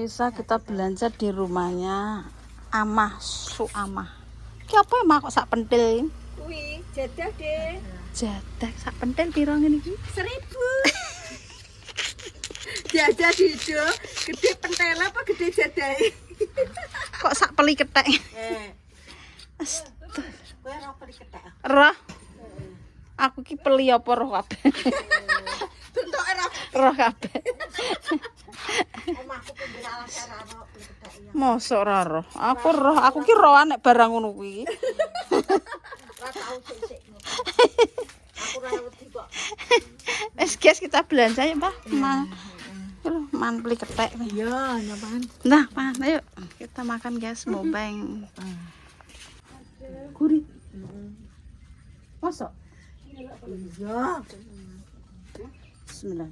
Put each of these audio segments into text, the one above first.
Bisa kita belanja di rumahnya Amah Suamah. Ki apa emang kok sak pentil? Kuwi jadah, Dek. Jadah sak pentil piro ngene iki? 1000. Jadah dido, gede pentela apa gede jadahe? Kok sak peli kethek? Kowe ora peli kethek. Roh. Aku ki peli apa roh kabeh? Bentuke ora Roh kabeh. omahku pinggir alasan ora peli kethek ya. Mosok ora roh. Aku ki rohan nek barang ngono kuwi. Ora tau sik-sik. Aku ora wedi kok. Wes guys, kita belanja ya, Mbak. Man beli kethek. Iya, nyaman. Nah, Pan, ayo kita makan guys, mobeng. Gurih. Mosok? Iya. Bismillah.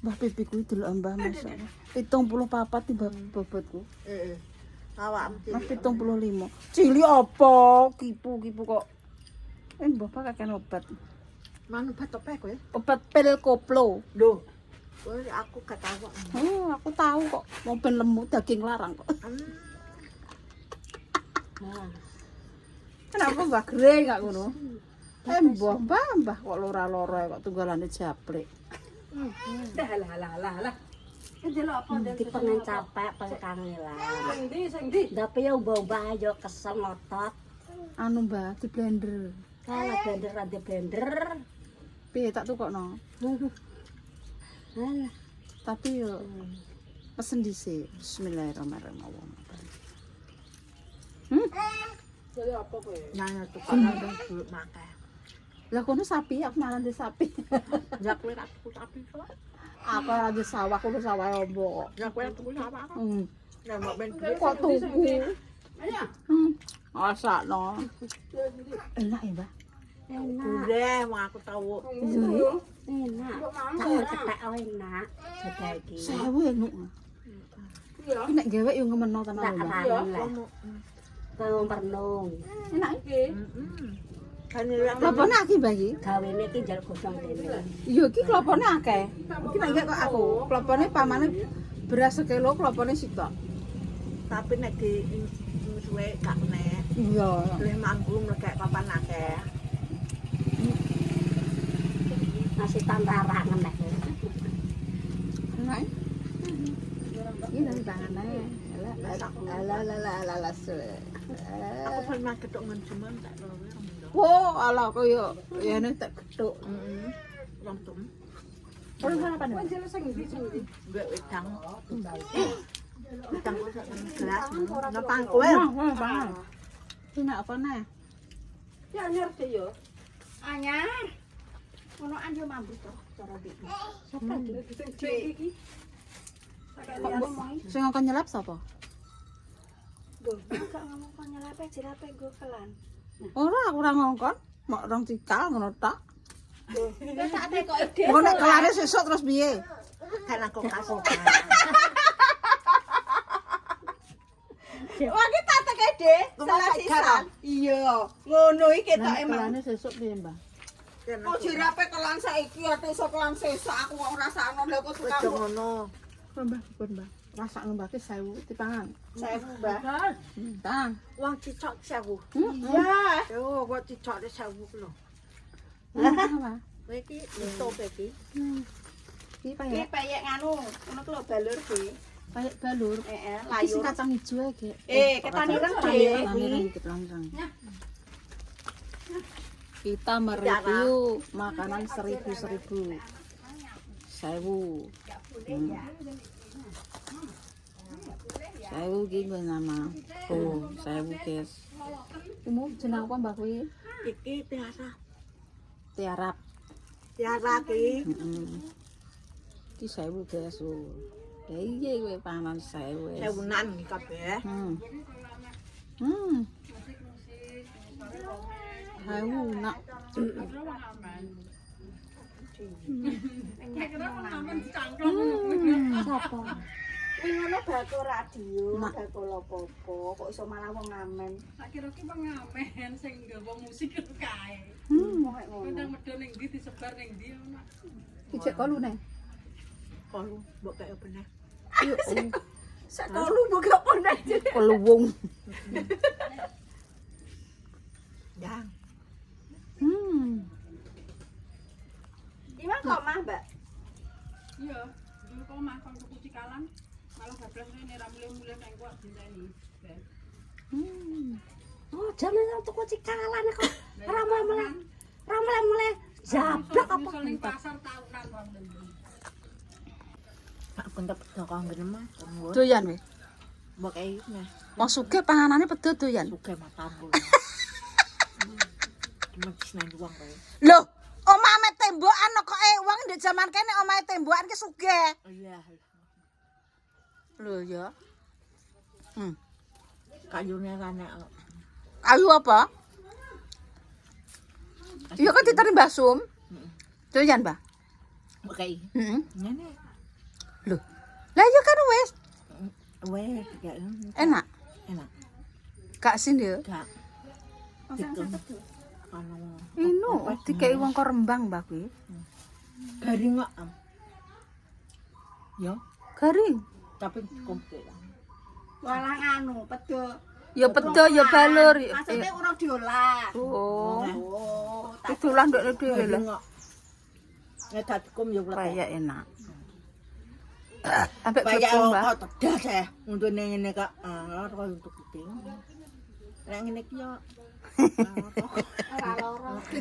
Mbah pipi kuwi delok Mbah mosok. 74 tiba bobotku. Heeh. Awakmu Mas 75. Cili apa? Kipu kok. Mbah Pak kakek obat. Manu obat apa kowe? Obat pil koplo. Lho. Kowe aku gak tahu. Oh, aku tahu kok. Mau ben lemu daging larang kok. Nah, Kenapa Mbah Gre gak ngono? Mbah kok lora-lora kok tunggalane japlek. lah. Pengen capek pengen kangelan. Sing ndi? Tapi ya ubah-ubah aja kesel ngotot. Anu Mbah di blender. Kalau blender ada blender. Piye tak tukokno? Alah, Tapi yo pesen dhisik. Bismillahirrahmanirrahim. Jadi apa kowe? Nanya tukang duit makan. Lah kono sapi, aku malah di sapi. Ya kowe tak tuku sapi kok. Aku ora di sawah, kono sawah ombo kok. Ya kowe tuku sawah kok. Ya mbok ben Kok tuku? Ayo. Asakno. Enak ya, Mbak? enak, Boleh, mau aku tahu. enak. Kamu cetek enak. Sudah iki. Sewu enak. Iki nek gawe yo ngemeno tenan Tak lho, Mbak. rani lah. Kamu pernung. Enak iki. Kan yang Klopone akeh, Mbak iki. Gawene iki njaluk gosong dene. Iya, iki klopone akeh. Iki nek kok aku, klopone pamane beras sekilo, klopone sitok. tapi nek di suwe gak kena. Iya. Boleh manggung lekek papan akeh. Masih tantara ngenek. Enak. Iki nang tangane. Ala Aku pernah ketuk ngen cuman tak tahu. Wo, ala koyo yene tak gethuk. Langsung. Ora apa nih? Gak wedang. Wedang kok sak gelas. Ngapang kowe? Bang. Enak apa nih? Ya ngerti yo. Anyar. Ono anjo mambut to cara iki. Sapa iki? Sing ngkon nyelap sapa? Duh, gak ngomong kok nyelape jerape go kelan. Ora, aku ora ngongkon. Mok rong cikal ngono tak. Wis tak tekok ide. Kok nek kelane sesuk terus piye? Kan aku kasih. Wah, ki tak teke, Dik. Selasisan. Iya. Ngono iki ketok emang. Kelane sesuk piye, Mbah? Kok jirape kelan saiki ate iso kelan sesuk aku kok ngrasakno lho kok suka ngono. Mbah, Mbah. Rasakno Mbah ki 1000 dipangan. 1000, Mbak. Tang. Wong cicok 1000. Iya. Yo, kok cicok 1000 lho. Apa? Kowe iki stop iki. Ki Iki payek payek nganu, ngono ku lho balur iki. payek balur. Heeh, Iki sing layur. kacang ijo e, Gek. Ketan ireng, Ketan Dik. ireng dikit langsung. Kita mereview makanan 1000. 1000. Sewu ki nggo nama. Oh, 1000 guys. Imu jeneng apa Mbak kuwi? Iki tiara. Tiarap. Tiara iki. Heeh. Ki 1000 guys. Oh. Ya iya kowe panganan 1000. Sewunan iki kabeh. Sewu nak. Sapa? Kuwi ngono bako radio, Mak. bako lopo-opo, kok iso malah wong ngamen. Tak kira ki pengamen sing nggawa musik itu kae. Kok ngono. Udah medho ning ndi disebar ning ndi ono. Ki cek kolune. Kalau mbok kaya bener. Yo. Sak kolu mbok apa nek. Keluwung. Yang. Gimana kok mah, Mbak? Iya, dulu kok makan tuku cikalan, malah bablas rene ra mulih-mulih nang kok dinteni. Oh, jaman tuku cikalan kok. Ora mulai jablak apa ning pasar tahunan wong lho. Pak bentuk kok ngene mah. Doyan weh. Mbok kae nah. Wong sugih panganane pedo doyan. Sugih matamu. Mesti nang wong kae. Loh, omahme tembokan kok wong ndek jaman kene omahe tembokan ki sugih. Oh iya. Lho ya. Kayune rane. Kayu apa? Iya kan ditari Mbah Sum. Doyan, Mbah. Mbok kae. Heeh. Ngene. Loh. Lah iya kan wis Weh, gak enak. enak. Gak sin ya. Gak. Gitu. Anu. Ino dikei wong kok Rembang, Mbah kuwi. Garing kok. Ya, Garing. tapi komplit. walang anu pedo. Ya pedo ya balur. Maksudnya ora diolah. Oh. Oh, Itulah ndek dhewe lho. Garing kok. Ya dadi kum ya kuwi. Kaya enak. Ambek Kaya glepung, Mbah. kok tedas ya. Untuk ngene kok kok untuk gede. Nek ngene ki yo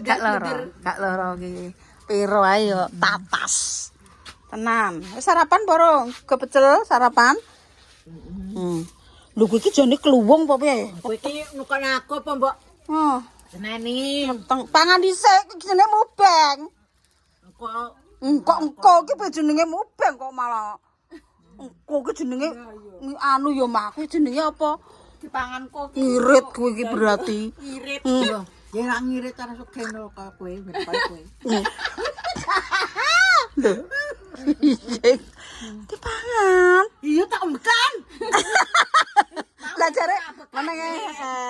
Gak loro ki. Piro ae yo tatas. Tenan. Wis sarapan borong, kepecel sarapan. Lho kuwi iki jane kluwung apa piye? kowe iki nukan aku apa, Mbok? Oh, Seneni. pangan dhisik iki jenenge mubeng. Kok Kok engko iki pe jenenge mubeng kok malah. Engko iki jenenge anu ya mah kuwi jenenge apa? dipangan kok. Irit kuwi iki berarti. irit. Ya ra ngirit karo sugeno kaya kowe, mirip kowe. Lho. Dipangan. Iya tak emkan. Lah jare menenge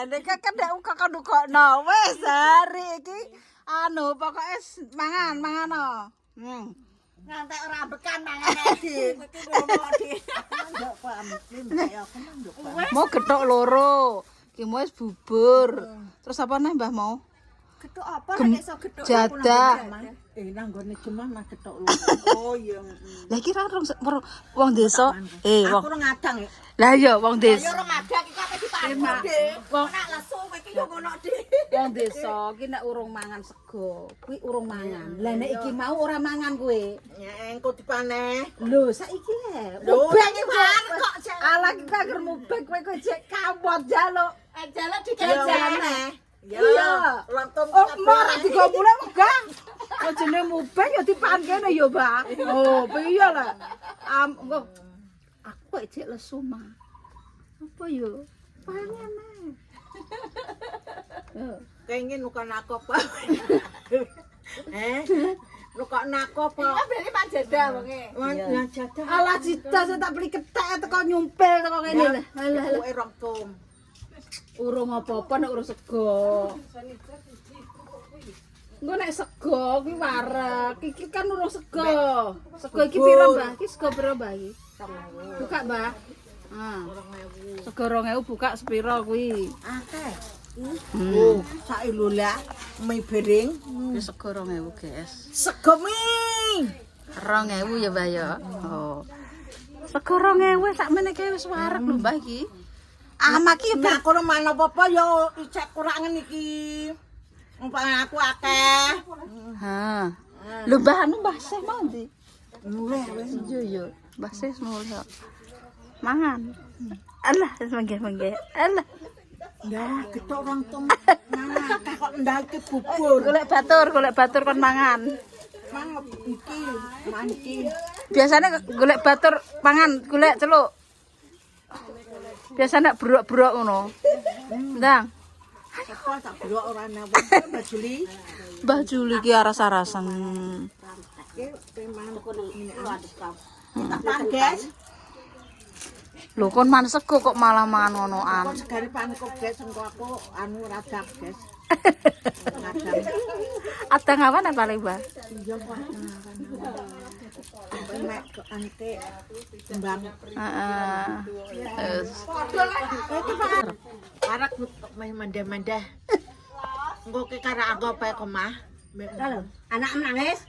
nek kan ndak kok ndukokno wis hari iki anu pokoke mangan. Ngantek ora bekan mangane di. Iki ngono di. Ndok paham, ya aku nang ndok. Mau gethok loro. Ki mau wis bubur. Terus apa neh Mbah mau? Gedhok apa nek iso gedhok Jadah. Nang gone cuma mah ketok lu. Oh iya. Lah iki ra wong desa. Wong. Aku ora ngadang ya. Lah iya wong Ya desa. ora madak iki apa dipangan di. Wong nak lesu kowe iki yo ngono di. Wong desa ki nek urung mangan sego, kuwi urung mangan. Lah nek iki mau ora mangan kowe. Ya engko dipaneh. Lho saiki le. Lho, Mubeng war kok. Ala ki kager mubeng kowe kok jek kamot jaluk. Jalan Ya dijajan. Iya. Lontong Oh, ora digomule megah. Kok jenenge mubeng ya dipangan kene ya, Mbak. Oh, piye lah. Engko aku kok jek lesu mah. Apa yo? Pangan ae. kenging nukan aku apa? Nukan aku apa? Berarti Pak Jadah wonge. Wan jadah. Alah cita saya tak beli ketek teko nyumpil teko kene lho. Alah. Kowe rong tum. Urung apa-apa nek urung sego. Engko nek sego kuwi wareg. Iki kan urung sego. Sego iki piro, Mbah? Iki sego piro, Mbah iki? Buka, Mbah. Sego 2000 buka sepiro kuwi? Akeh. Oh, sak ilulah mie bering. Iki sego 2000, guys. Sego mie. 2000 ya, Mbah ya. Oh. Sego 2000 sakmene ki wis wareg lho, Mbah iki. Amak iki Nek aku ora mangan apa-apa ya cek kurangan iki. Umpama aku akeh. Ha. Lho Mbah anu Mbah Seh mau ndi? Mulih wis. Iya. Mbah Seh mulih. Mangan. Alah, wis mangke. Alah. Ya, ketok rong tum. Nah, kok ndake bubur. Golek batur kon mangan. Mang iki, manci. Biasanya golek batur mangan, golek celuk. Biasanya brok-brok ngono. Ndang. Apa tak blok ora ana Mbak Juli. Mbah Juli ki aras-arasan. Tak pangges. Lho kon man sego kok malah mangan ngonoan. Kok segari pangkok guys engko aku anu radak guys. Adang awan apa paling, Mbah? Iya Pak. Mek kok antik. Kembang. Heeh. Terus Arek meh mendeh-mendeh. Engko ki karo aku apa omah. Halo, anak nangis.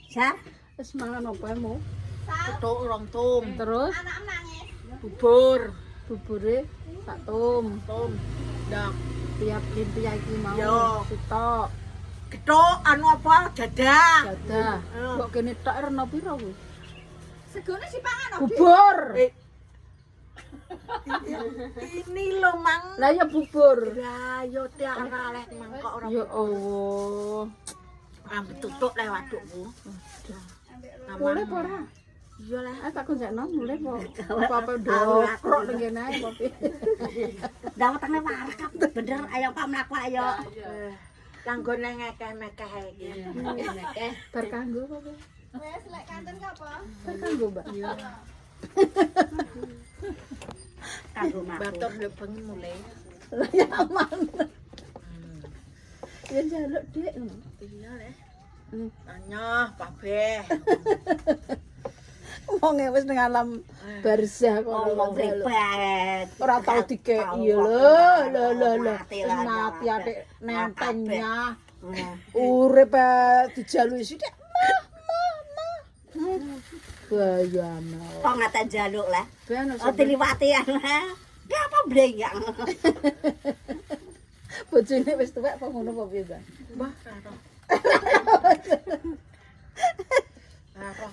Sar, wis mangan apa mau? Ketuk rong tum. Terus Bubur. bubure sak tum. Tum. Ndok. Tiap limpia iki mau Yo. sitok. Ketuk anu apa? Dadah. Dadah. Kok kene tok reno piro kuwi? segone sipangan opo? Bubur. Ini lo mang. Lah ya bubur. Ya yo tiak ora oleh mangkok ora. Ya Allah. Ambek tutuk le wadukku. Boleh apa ora? Iya lah. Ah tak konjakno mulai apa apa dokrok ning kene ae apa piye. Dawetane warak bener ayo Pak mlaku ayo. Kanggone ngekeh-mekeh iki. Bar kanggo apa? Wes lek kanten ka apa? Bar kanggo, Mbak. Kanggo mak. Batur lho bengi mulai. Lah ya aman. Ya njaluk Dik ngono. Iya le. Tanya Pak Beh. Wong wis ning alam barzah kok Ngomong ribet. ora tau dikeki lho. Mati atik nentengnya. Urip dijaluki sithik. Bayana. Kok ngata jaluk lah. Ben Oh diliwati ana. Ya apa blenyak. bojone wis tuwek apa ngono apa piye, Mbak? Mbah karo. Karo.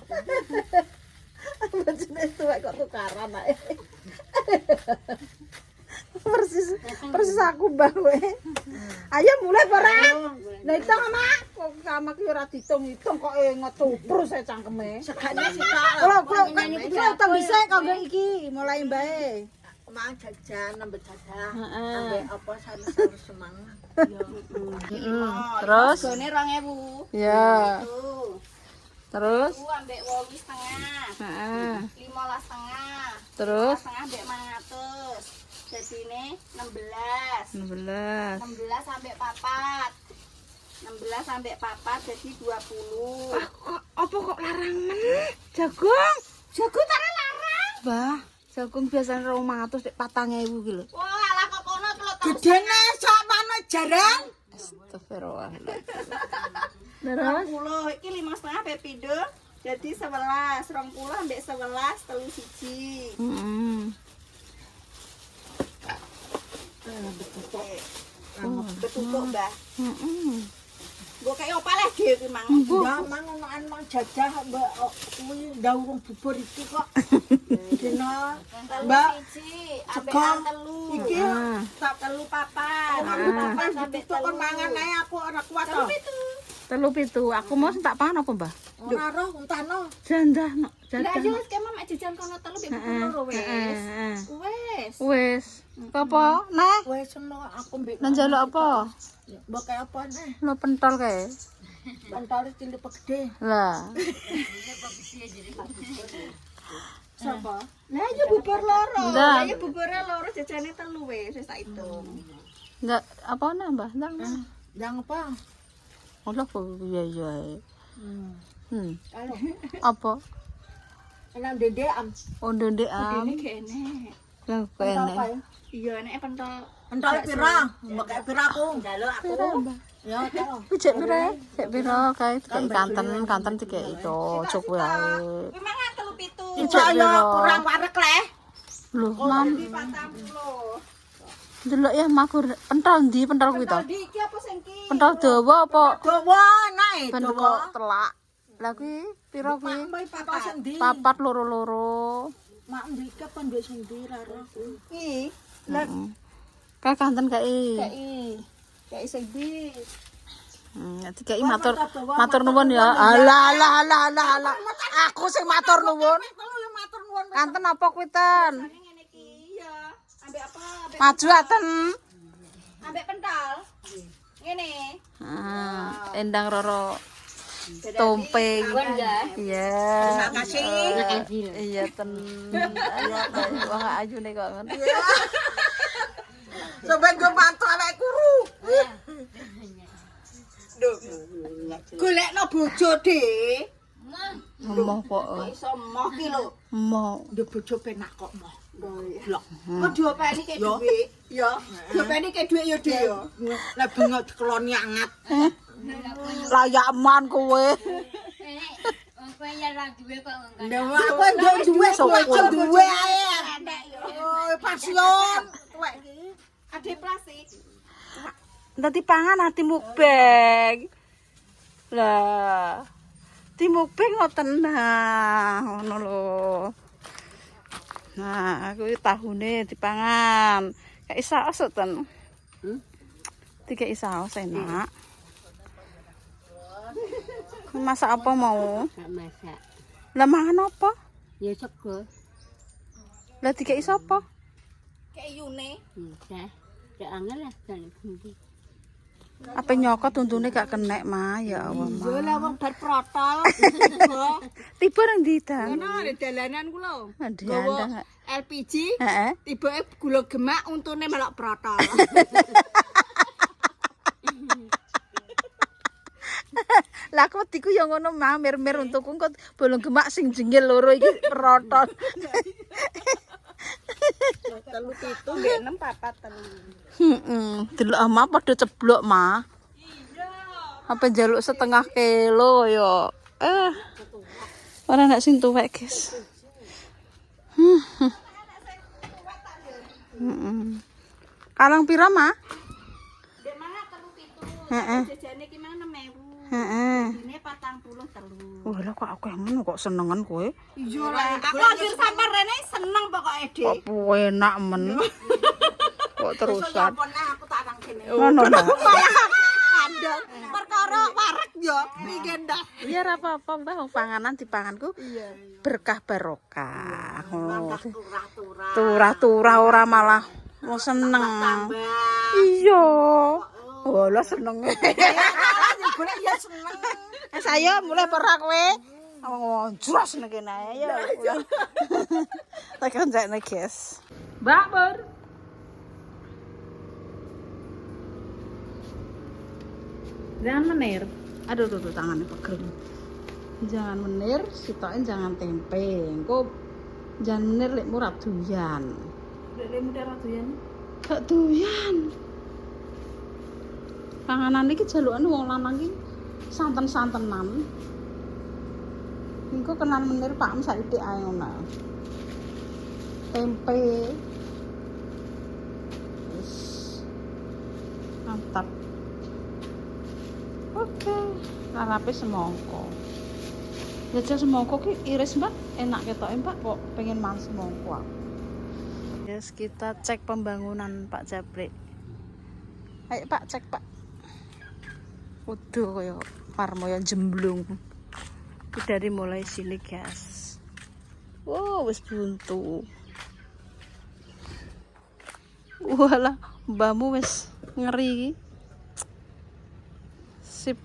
Bojone tuwek kok tukaran ae. Persis aku Mbak kowe. Ayo mulai barang. Nah hitung Mak. Kok sama ki ora ditung-hitung kok ngetupru saya cangkeme. Segane sitok. Kalau utang bisa kanggo iki mulai mbae. Mang jajan nambah dadah. Heeh. Ambek apa sanes-sanes semang. Terus Segone 2000. ya. Tuh. Terus Ambek 8,5. heeh. 15,5. Terus 15,5 ambek 100. Jadine 16. 16. 16 sampai papat. 16 sampai papat jadi 20. Apa kok larang men? Jagung. Jagung tak larang. Bah, jagung biasanya 200 nek 4.000 ki lho. Wah, alah kok kono 3 tahun. Gedene sak mana jarang. Astagfirullah. Terus 20 iki 5,5 pe pindho jadi 11. 20 ambek 11 telu siji. Heeh. Betutuk, Mbah. Heeh. Mbok kaya opo leh dhewe ki mang. Ya mang ngonoan mang jajah mbak kuwi ndawurung bubur iki kok. Dina Mbak Siji ambek Sego. telu. iki Tak telu papat. papan dituk kon mangan ae aku ora kuat to. Telu pitu. Aku mau tak pangan apa, Mbah? Ora roh untano. Jandah no, Lah jadah. yo wis kemen mek jajan kono telu mbek buku loro wis. Wis. Wes. Apa? Nah, Wes sono aku mbek nang njaluk apa? mbok kaya apa neh. Lo pentol kae. Pentole cilik gede. Lah. Sapa? Lah yo bubur loro. Ndak. Lah yo bubure loro jajane telu wis tak hitung. Enggak apa nambah? Ndang. Yang apa? Allah kok iya. Kalau Apa? Nang dendekan. Oh ndek am. ini kene. Lah kene. Iya nek pentol Pentole pira? Mbok kaya pira aku? Njaluk aku. Ya to. Cek pira? Cek pira kae kanten dikeki to, cukup wae. kuwi mangan telu pitu. Iso ya kurang warek leh. Lho, Mam. 40. Delok ya makur pentol ndi pentol kuwi to? Di iki apa sing ki? Pentol dawa apa? Dawa nae Ben kok telak. Lah kuwi pira kuwi? Mbak papat sendi. Papat loro-loro. Mak mbike apa nduk sendi ra roh. Iki Kae kanten kae. kayak sing di. Dikeki matur nuwun ya. Alah. Aku sing matur nuwun. Kanten apa kuwi ten? Ngene iki ya. Ambek apa? Maju aten. Ambek pentol. Ngene. Endang roro tompe. Iya. Terima kasih. Iya ten. Wong ajune kok ngono. Sampai gue mantu awake kuru. Golekno bojo, Dik. Emoh kok. Iso moh ki lho. Emoh. Ndek bojo penak kok moh. Lho. Kok diopeni ke Yo. dhuwit? Ya. Diopeni ke dhuwit ya, Dik ya. Nek bengok dikeloni angat. Layak eman kowe. Ndewa aku ndek duwe kok duwe ae. Oh, passion. Tuwek iki. Ade plastik. Nanti pangan ati mukbang. Lah. Di mukbang ngoten nah, ngono lho. Nah, aku iki tahune dipangan. Kayak saos ten. Tiga saos enak. Masak apa mau? Masak. Lah mangan apa? Ya sego. Lah tiga apa? Kayak Yune. Udah. Udah angel lah dan bumbu. Apa nyokot untune gak kenek mah ya Allah. Yo lah wong bar protol. Tiba nang didang. Ono di dalanan ku lho. Ada Gawa LPG, Heeh. tibake gula gemak untune melok protol. Lah aku wediku ya ngono mah mir-mir untukku kok bolong gemak sing jengil loro iki rotot. Telu pitu nggih 6 papat telu. Delok mah padha ceblok mah. Iya. Apa njaluk setengah kilo yo. Ora nek sing tuwek, guys. Kalang pira, mah? Dek mana telu pitu. Heeh. Jajane ki mang 6.000. Heeh. Ini 40 telu. Wah, lah kok aku ngono kok senengan kowe. Iya lah. Aku anjir sampe rene seneng pokoke, Dik. Kok enak men. Kok terusan. Nah, aku tak nang kene. Ngono lho. Andel perkara wareg yo iki ndak. Iya ora apa-apa, Mbah, wong panganan dipanganku. Berkah barokah. Oh. Turah-turah ora malah mau seneng. Iya. Oh, lah seneng. Golek ya seneng. Saya mulai pernah kowe. Oh, jelas nek kene ya. Tak kanjane, guys. Mbak Bur. Jangan menir. Aduh tuh tangannya pegel. Jangan menir, sitokin jangan tempe. Engko jangan menir lek murah doyan. Lek murah doyan. Gak doyan. Panganan iki jalukane wong lanang iki santen-santenan. Engko kenan menir Pak saithik ae ngono. Tempe. Wis. Mantap. Oke, lalape semangka. Jajal semangka ki iris, Mbak. Enak ketoke, Mbak. Kok pengen mangan semangka. Yes, kita cek pembangunan Pak Jabrik. Ayo Pak, cek Pak. Waduh, kaya parmoyo jemblung. Iki dari mulai sini, guys. Wow, wis buntu. Walah, mbahmu wis ngeri iki. Sip.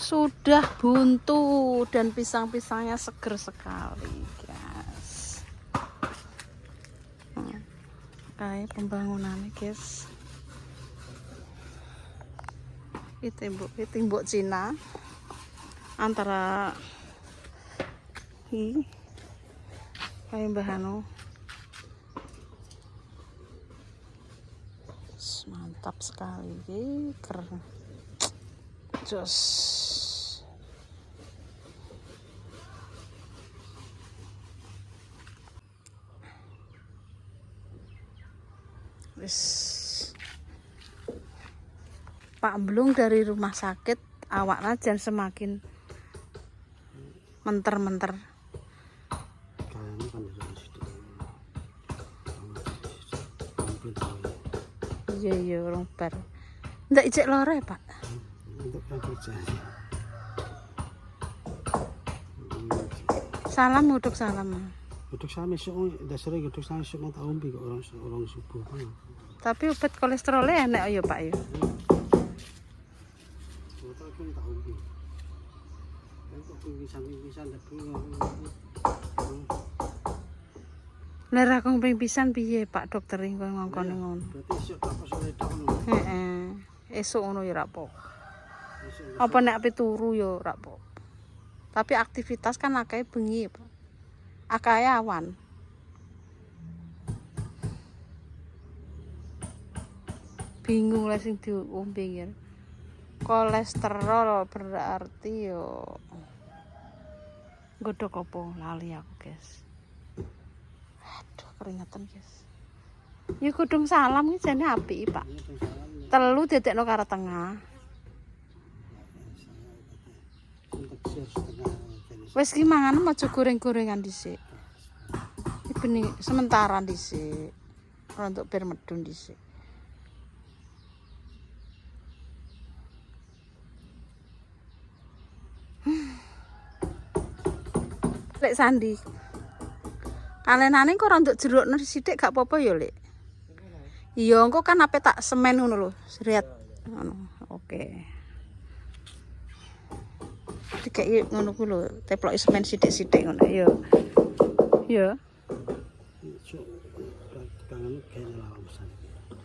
Sudah buntu dan pisang-pisangnya seger sekali, guys. Kayak pembangunannya, guys. Ini tembok Cina antara kayak Mbah Hanu. Mantap sekali, keren. Jos. Wis. Pak Blung dari rumah sakit awak najan semakin menter-menter. Iya orang bar. Ndak ijek lore, Pak. Salam uduk salam. Uduk salam esuk dasare uduk salam esuk tak ombe kok orang subuh. Tapi obat kolesterolnya enak ya, Pak ya. Lara kong ping pisan piye Pak dokter iki ngongkon ngono. Berarti esuk tak sore tok ngono. Heeh. Esuk ngono ya ra apa. Apa nek ape turu ya ora apa. Tapi aktivitas kan akeh bengi, Pak. Akeh awan. Bingung lah sing diombe ya. Kolesterol berarti yo godhog apa lali aku, guys. Aduh, keringetan, guys. Ya godhong salam iki jane apik, Pak. Telu dedekno karo tengah. Wis ki mangan aja goreng-gorengan dhisik. Iki bening sementara dhisik. Ora untuk ber medun dhisik. Lek Sandi. Kalenane kok ora nduk jerukno sithik gak apa-apa ya, Lek. Iya, engko kan ape tak semen ngono lho, sret. Ngono. Oke. Dikek ngono ku lho, teploki semen sithik-sithik ngono ya. Ya.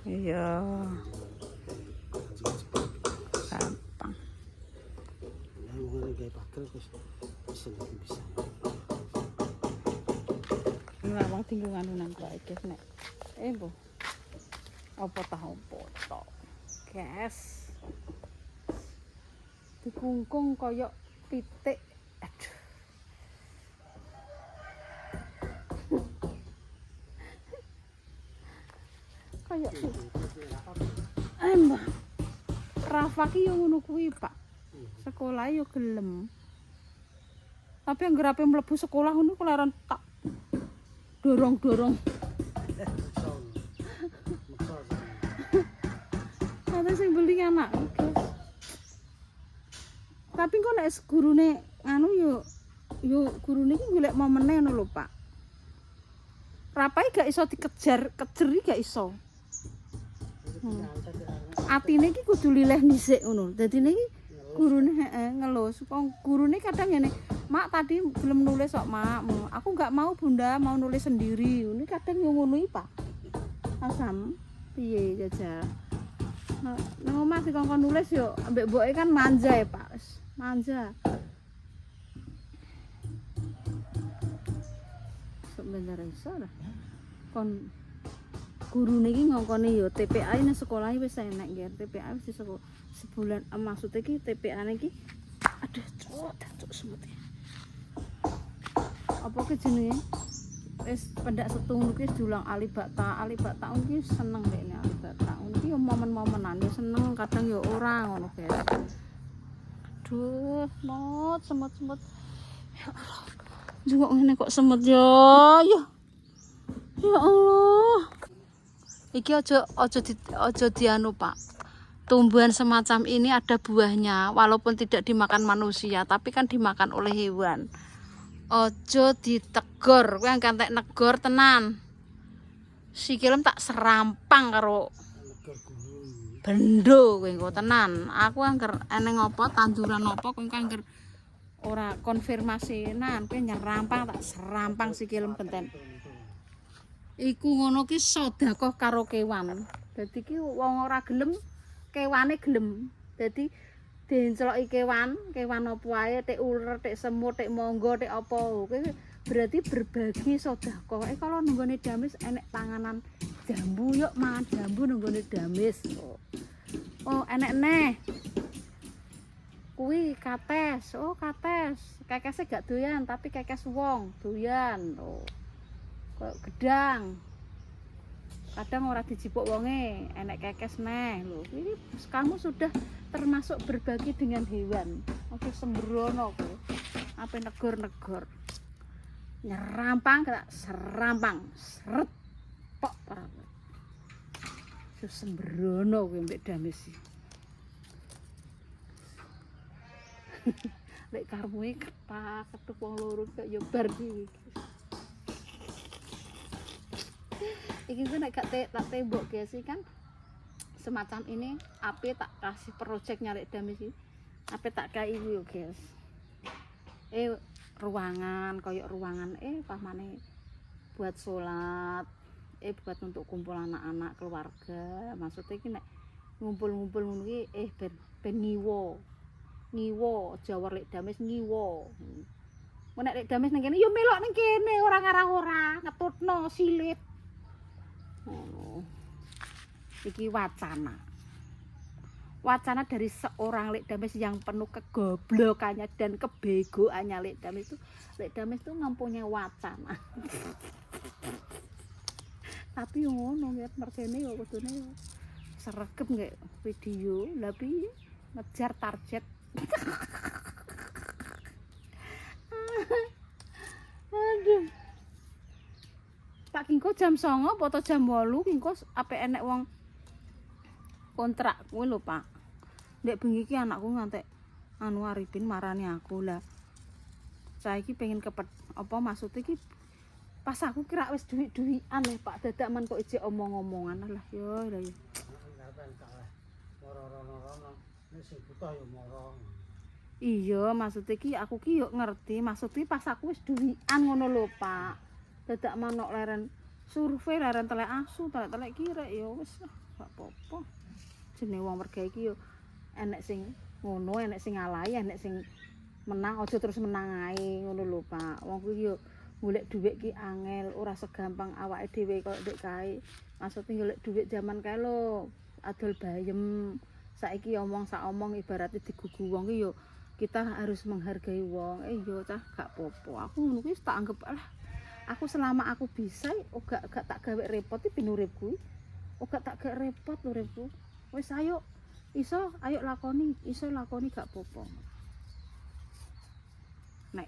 Iya. Gampang. Ngawang tinggungan nang kok iki nek. Mbok. Apa tahu poto. Guys. Dikungkung koyok pitik. Aduh. Kayak Mbah. Rafa ki yo ngono kuwi, Pak. Sekolah yo gelem. Tapi anggere ape mlebu sekolah ngono kelaran tak dorong-dorong. Ada sing beli anak, guys. Tapi kok nek gurune anu yo gurune iki golek momene ngono lho, Pak. Rapai gak iso dikejar, kejeri gak iso. Atine iki kudu lileh dhisik ngono. Dadine iki gurune ngelus. Kok gurune kadang ngene, "Mak tadi belum nulis kok, Mak. Aku enggak mau, Bunda, mau nulis sendiri." Ini kadang yo ngono iki, Pak. Asam piye jajal. Nang omah dikongkon nulis yo ambek mboke kan manja ya, Pak. Manja. Sebenarnya iso lah. Kon gurune iki ngongkone yo TPA nang sekolah wis enek nggih. TPA wis sebulan maksudnya iki TPA-ne iki aduh cuk semut. Apa ke jenenge? Wis pendak setunggu iki diulang alibata iki seneng dekne alibata. Iki momen-momenan yo seneng kadang yo ora ngono guys. Aduh, semut. Ya Allah. Juga ngene kok semut yo. Ya Allah. Iki aja dianu, Pak. Tumbuhan semacam ini ada buahnya, walaupun tidak dimakan manusia, tapi kan dimakan oleh hewan. Ojo ditegor, kowe kantek negor tenan. Sikilem tak serampang karo bendo kowe engko tenan. Aku angger eneng apa tanduran apa kowe angger ora konfirmasi nan kowe nyerampang tak serampang sikilem genten. Iku ngono ki sedekah karo kewan. Dadi ki wong ora gelem, kewane gelem. Dadi dienceloki kewan apa wae, tek uler, tek semut, tek monggo, tek apa. Kowe berarti berbagi sedekah. Kalau nunggone damis enek panganan jambu, yuk mangan jambu nunggone damis. Oh, enek neh. Kuwi kates. Oh, kates. Kekese gak doyan, tapi kekes wong doyan. Oh. Gedang. Kadang ora dijipuk wonge, enek kekes neh lho. Ini kamu sudah termasuk berbagi dengan hewan. Oke sembrono kowe. Ape negor-negor. Nyerampang kena serampang. Seret. Pok ora. Sembrono kowe mbek damis iki. Lek karmuke ketak ketuk wong loro kok ya bar iki. Iki ku nek gak tak tembok guys kan semacam ini ape tak kasih project nyari damis iki. Ape tak kai yo guys. Ruangan koyok ruangan pamane buat sholat, buat untuk kumpul anak-anak keluarga. Maksudnya iki nek ngumpul-ngumpul ngono iki ben ngiwo. ngiwo, Jawa lek dames ngiwo. Mun nek lek dames ning kene yo melok ning kene ora ngarah ora, ngetutno silit. Ngono. Iki wacana. Wacana dari seorang lek dames yang penuh kegoblokannya dan kebegoannya lek dames itu mempunyai wacana. Tapi ngono ya mergene yo kudune yo sregep nggih video tapi ngejar target. Aduh. Pak Kingko jam 09.00 apa jam 8 Kingko ape enek wong kontrak kuwi lho Pak. Ndek bengi iki anakku ngantek anu Arifin marani aku lah. Saiki pengen kepet apa maksud iki pas aku kira wis duwik-duwikan lho Pak dadak men kok ijek omong-omongan lah yo lha yo. Iya, maksudnya ki aku ki yo ngerti, maksudnya pas aku wis duwikan ngono lho, Pak. Dadak manuk leren survei leren telek asu, telek kirek ya wis gak apa-apa. Jenenge wong merga iki yo enek sing ngono, enek sing ngalahi, enek sing menang, aja terus menang ae ngono lho, Pak. Wong kuwi yo golek dhuwit ki angel, ora segampang awake dhewe kok ndek kae. Maksudnya golek dhuwit zaman kae lho, adol bayem. Saiki omong sak omong ibaratnya digugu wong ki yo kita harus menghargai wong. Yo cah gak popo. Aku ngono kuwi tak anggap lah. Aku selama aku bisa gak tak gawe repot iki ben uripku. Gak tak gawe repot uripku. Wis ayo ayo lakoni gak popo. Nek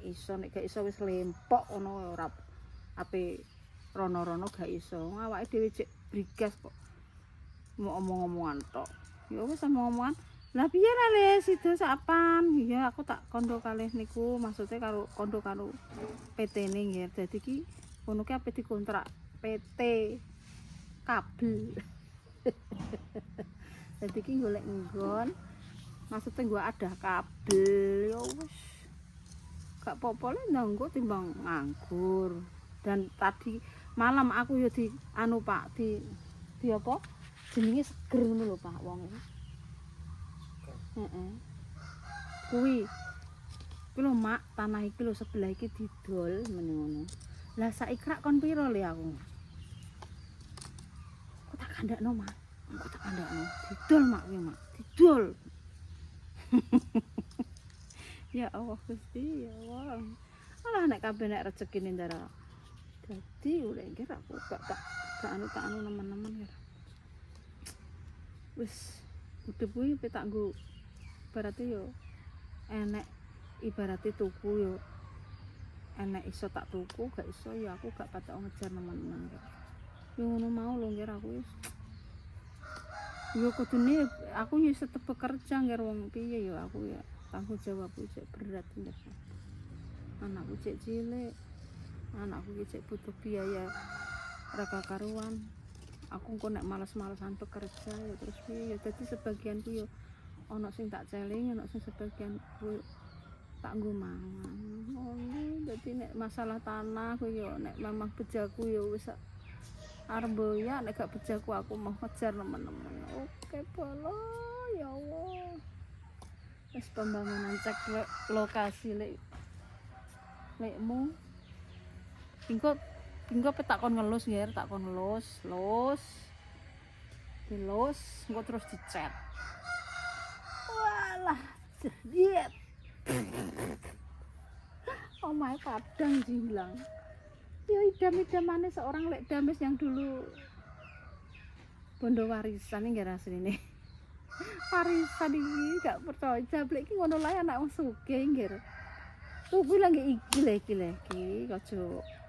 gak iso wis lempok ngono ora ape rono-rono gak iso. Awake dhewe cek brigas kok. Mau omong-omongan tok. Ya wis omong-omongan. Lah piye lah Le sida sapan? Ya aku tak kondo kalih niku maksudnya karo kondo karo PT-ne nggih. Dadi ki ngono ki ape dikontrak PT kabel. Dadi ki golek nggon maksudnya gua ada kabel ya wis. Gak apa-apa le ndanggo timbang nganggur. Dan tadi malam aku ya di anu Pak di apa? Jenenge seger ngono lho Pak wong. Kuwi lho Mak, tanah iki lho sebelah iki didol meneng ngono. Lah saiki rak kon piro le aku? Aku tak kandakno Mak. Aku tak kandakno. Didol Mak kuwi Mak, didol. Ya Allah Gusti, ya Allah. Alah nek kabeh nek rezekine ndara. Dadi oleh kira aku gak anu nemen-nemen kira. Wis udah kuwi tak nggo berarti yo enek ibarate tuku yo enek iso tak tuku gak iso ya aku gak patok ngejar nemen-nemen yo ngono mau lho ngira aku wis yo kudune aku yo tetep bekerja ngira wong piye yo aku ya tanggung jawabku cek berat ndak anakku cek cilik anakku cek butuh biaya raka karuan aku kok nek males-malesan bekerja ya terus piye ya dadi sebagian ku yo ana sing tak celing ana sing sebagian ku tak nggo mangan ngono dadi nek masalah tanah ku yo nek memang bejaku yo wis arep boya nek gak bejaku aku mau ngejar teman-teman oke polo ya Allah wis pembangunan cek lokasi lekmu Tinggal tak kon ngelus ya, tak kon ngelus, engko terus dicet. Walah, jadiet. Oh my padang hilang. Ya idam-idamane seorang lek dames yang dulu bondo warisan iki rasane. Warisan iki gak percaya jablek iki ngono lae anak wong sugih nggih. Tuku lagi iki kocok.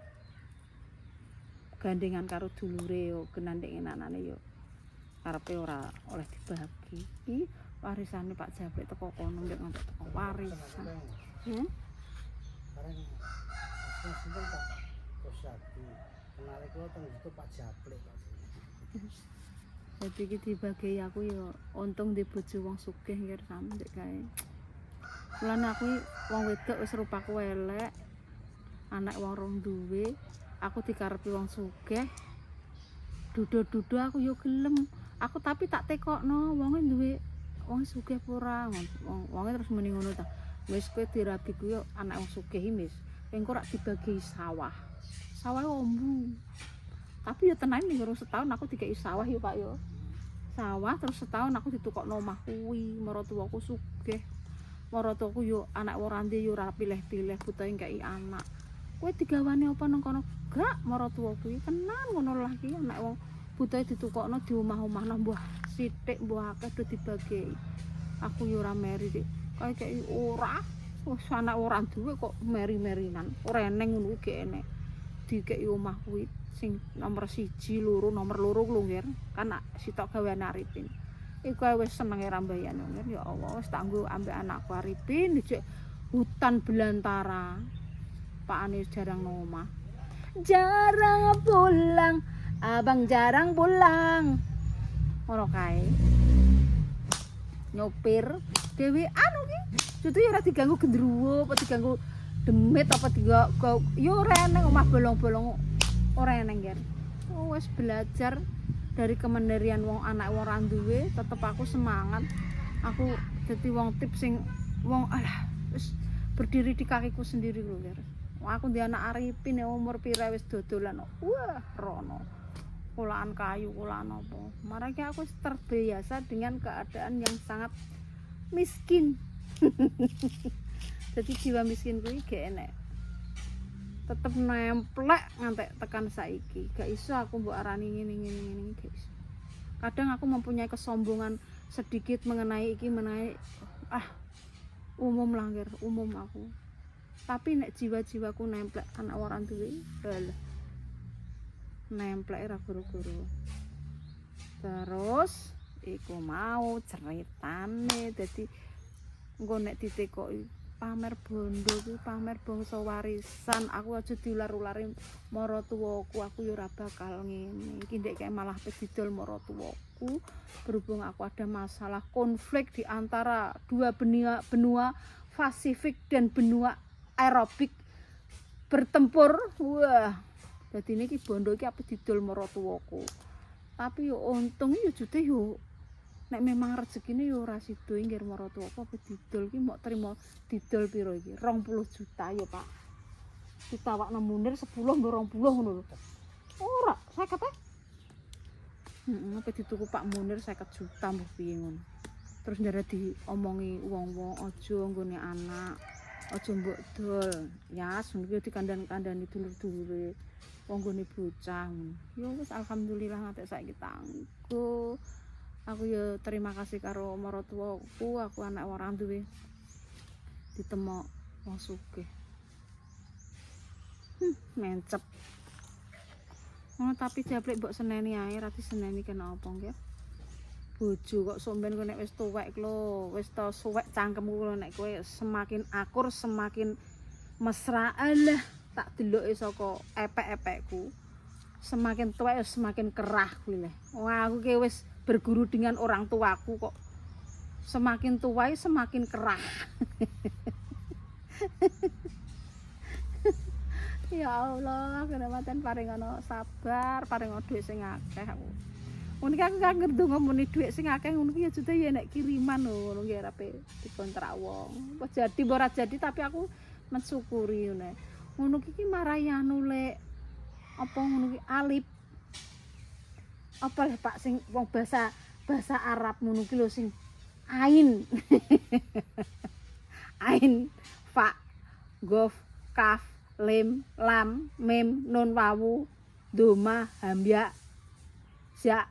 Gandengan karo dulure yo kenandenge anane yo karepe ora oleh dibagi iki warisane Pak Jablek teko kono ndek nganti teko warisan Bareng sinten Pak Kosati kenale kula teng itu Pak Jablek Pak. Jadi iki dibagi aku yo untung di bojo wong sugih nggih sampe ndek kae lan aku wong wedok wis rupaku elek anak wong rong duwe aku dikarepi wong sugih dudu aku yo gelem aku tapi tak tekokno wonge duwe wong sugih apa ora wonge terus muni ngono ta wis kowe dirabi ku yo anak wong sugih wis engko rak dibagi sawah ombu tapi ya tenan ning urung setahun aku dikeki sawah yo Pak yo sawah terus setahun aku ditukokno omah kuwi maratuwaku sugih maratuwaku yo anak wong rande yo ora pilih-pilih buta ngkeki anak kowe digawani apa nang kono gak maratuwaku tenan ngono lah ki anak wong buta ditukokno di omah-omahno mbah sithik mbah akeh do dibagi aku yo ora meri kaya ora wis anak ora duwe kok meri-merinan ora eneng ngono iki enek dikeki omah kuwi sing nomor 1, 2, nomor 2 lho ngger kan sitok gaweane Arifin iku wis senenge ra mbayane ngger ya Allah wis tak nggo ambek anakku Arifin dijek hutan belantara pakane jarang nang omah jarang pulang abang jarang pulang ngono kae nyopir dhewe anu ki cucu ya ora diganggu gendruwo apa diganggu demit apa diganggu yo ora eneng omah bolong-bolong ora eneng kan wis belajar dari kemandirian wong anak wong ora duwe tetep aku semangat aku dadi wong tip sing wong alah wis berdiri di kakiku sendiri lho ya aku ndi anak Arifin umur pira wis dodolan wah rono kulaan kayu kulaan apa marake aku terbiasa dengan keadaan yang sangat miskin jadi jiwa miskin kuwi gak enek tetep nemplek ngantek tekan saiki gak iso aku mbok arani ngene gak iso kadang aku mempunyai kesombongan sedikit mengenai iki mengenai umum langgar umum aku tapi nek jiwa-jiwaku nemplek anak orang duwe lho nemplek ra guru-guru terus iku mau ceritane dadi engko nek ditekoki pamer bondo kuwi pamer bangsa warisan aku aja diular-ulari maratuwaku aku ya ora bakal ngene iki ndek malah pedidol maratuwaku berhubung aku ada masalah konflik di antara dua benua Pasifik dan benua Eropik bertempur wah dadi niki bondo iki apa didol maratuwaku tapi yo untung yo jute yo nek memang rezekine yo ora sida nggih maratuwaku apa didol ki mok trimo didol piro iki 20 juta yo Pak ditawakno munir 10 nggo 20 ngono lho ora 50 apa dituku Pak Munir 50 juta mbah piye ngono terus ndara diomongi wong-wong aja nggone anak aja mbok dol ya sungguh dikandhan-kandhani dulur-dulure wong nggone bocah ya wis alhamdulillah nganti saiki tangguh aku ya terima kasih karo maratuwaku aku anak orang duwe ditemok wong sugih mencep tapi jablek mbok seneni ae ra diseneni kena apa nggih bojo kok somben kowe nek wis tuwek lho wis ta suwek cangkemku lho nek kowe semakin akur semakin mesra alah tak deloke saka epek-epekku semakin tuwek semakin kerah kuwi lho wah aku ki wis berguru dengan orang tuaku kok semakin tua semakin kerah ya Allah kenematan paringono sabar paringono dhuwit sing akeh aku ngono iki aku kangen ndonga muni dhuwit sing akeh ngono iki ya jute ya nek kiriman lho ngono ki arepe dikontrak wong apa jadi ora jadi tapi aku mensyukuri ngono iki marai anu lek apa ngono ki alif apa leh Pak sing wong bahasa Arab ngono ki lho sing ain ain fa gof kaf lim lam mim nun wawu doma hambya ya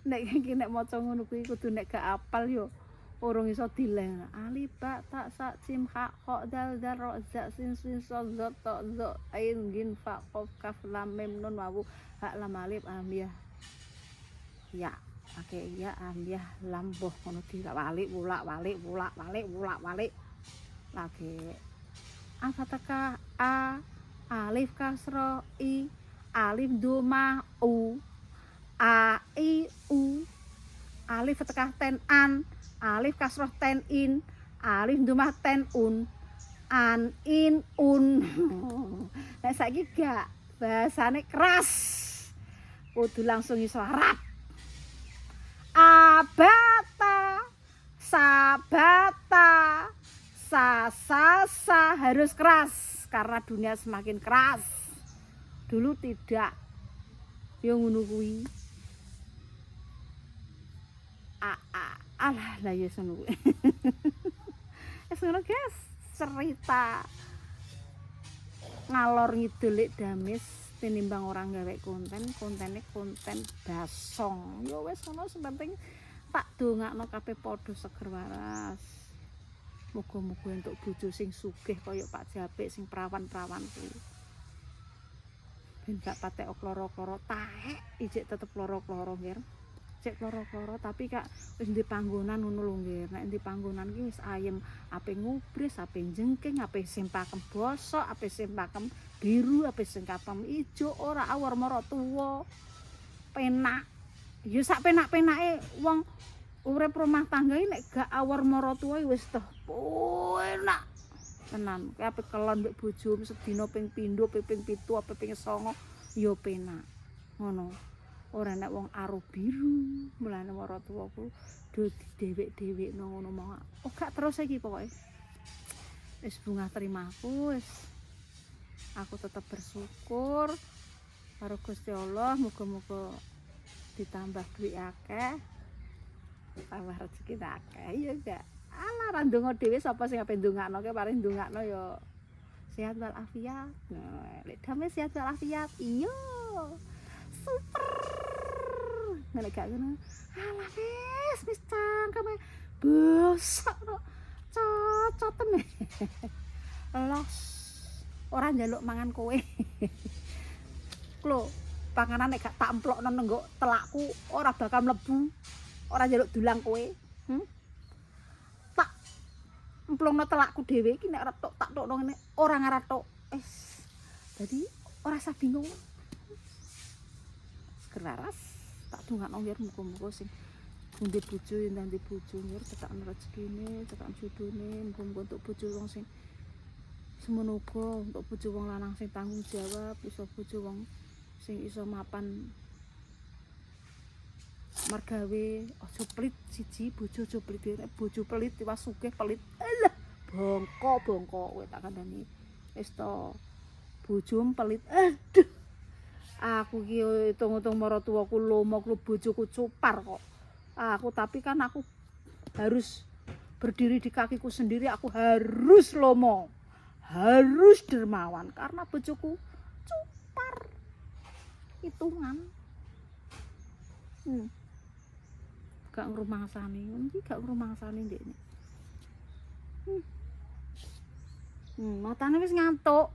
nek iki nek maca ngono kuwi kudu nek gak apal yo urung iso dileng alif ba ta sa jim ha kha dal dal ra za sin sin so za ta za ain gin fa qaf kaf lam mim nun wawu ha lam alif hambya ya oke ya hambya lam boh ngono dilak-walik wulak-walik lagi afataka a alif kasra i alif doma u a i u alif fathah ten an alif kasrah ten in alif doma ten un an in un nek saiki gak bahasane keras kudu langsung iso Arab sabata, sabata, sa harus keras karena dunia semakin keras. Dulu tidak. Yang ngono kuwi. Alah lah ya ngono kuwi. Ngono guys, cerita ngalor ngidul lek damis tinimbang orang gawe kontennya konten basong. Ya wis ngono sing penting tak dongakno kabeh padha seger waras. Muga-muga entuk bojo sing sugih kaya Pak Japik sing prawan-prawan kuwi. Ben gak patek kloro-kloro taek ijek tetep kloro-kloro nggih. Cek kloro-kloro tapi kak wis di panggonan ngono lho nggih. Nek di panggonan ki wis ayem, ape ngubris, ape jengking, ape sing pakem bosok, ape sing pakem biru, ape sing pakem ijo, ora awor mara tuwa. Penak. Ya sak penak-penake wong urip rumah tangga iki nek gak awor mara tuwa wis toh enak. Tenan, kowe ape kelon mbek bojomu sedina ping pindho, ping 7, ape ping 9 ya penak. Ngono. Ora nek wong aruh biru, mulane mara tuwaku do didewek-dewekno ngono mau. Oh gak terus iki pokoke. Wis bunga terimaku wis. Aku tetap bersyukur karo Gusti Allah, muga-muga ditambah duit akeh. Tambah rezeki akeh ya gak. Alah ra ndonga dhewe sapa sing ape ndongakno ke paling ndongakno ya sehat wal afiat. Nah, lek damai sehat wal afiat. Iya. Super. Nek gak ngono. Alah wis cangkeme bosok kok. Cocotem. Los. Ora njaluk mangan kowe. Lho, panganan nek gak tak emplokno nenggo telakku ora bakal mlebu. Ora njaluk dulang kowe. Tak emplokno telakku dhewe iki nek ora tok tak tokno ngene ora ngaratok. Wis. Dadi ora usah bingung. Kelaras tak dongakno nggih muga-muga sing pundi bojo yen nanti bojo nggih cetak rezekine, cetak jodone, muga-muga untuk bojo wong sing semono uga untuk bojo wong lanang sing tanggung jawab, iso bojo wong sing iso mapan margawe, aja pelit siji bojo aja pelit, bojo pelit tiwas sugih pelit. Alah, bongko kowe tak kandhani. Wis to bojo pelit. Aduh. Aku ki hitung-hitung mara tuwaku lomo karo bojoku cupar kok. Aku tapi kan aku harus berdiri di kakiku sendiri, aku harus lomo. Harus dermawan karena bojoku cupar. Hitungan. Gak ngrumangsani, iki gak ngrumangsani ndekne. Matane wis ngantuk.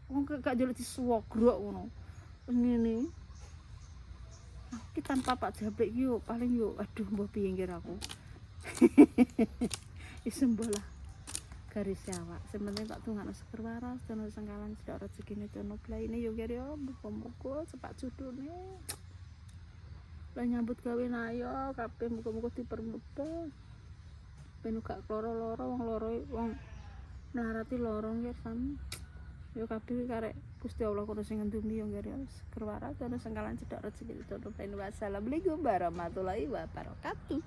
Wong gak njaluk disuwogrok ngono. Ngene. Iki tanpa Pak Japik yo paling yo aduh mbah piye nggih aku. Wis sembolah garis awak. Sementing tak tungakno seger waras, dono sengkalan sedak rezekine dono blaine yo nggih yo muga-muga cepak judune. Lah nyambut gawe ayo kabeh muga-muga dipermudah. Ben gak loro-loro wong loro wong mlarati loro nggih sam. Yo kabeh karek Gusti Allah kono sing ngendumi yo nggih seger waras dono sengkalan cedak rezeki dono blaine. Wassalamualaikum warahmatullahi wabarakatuh.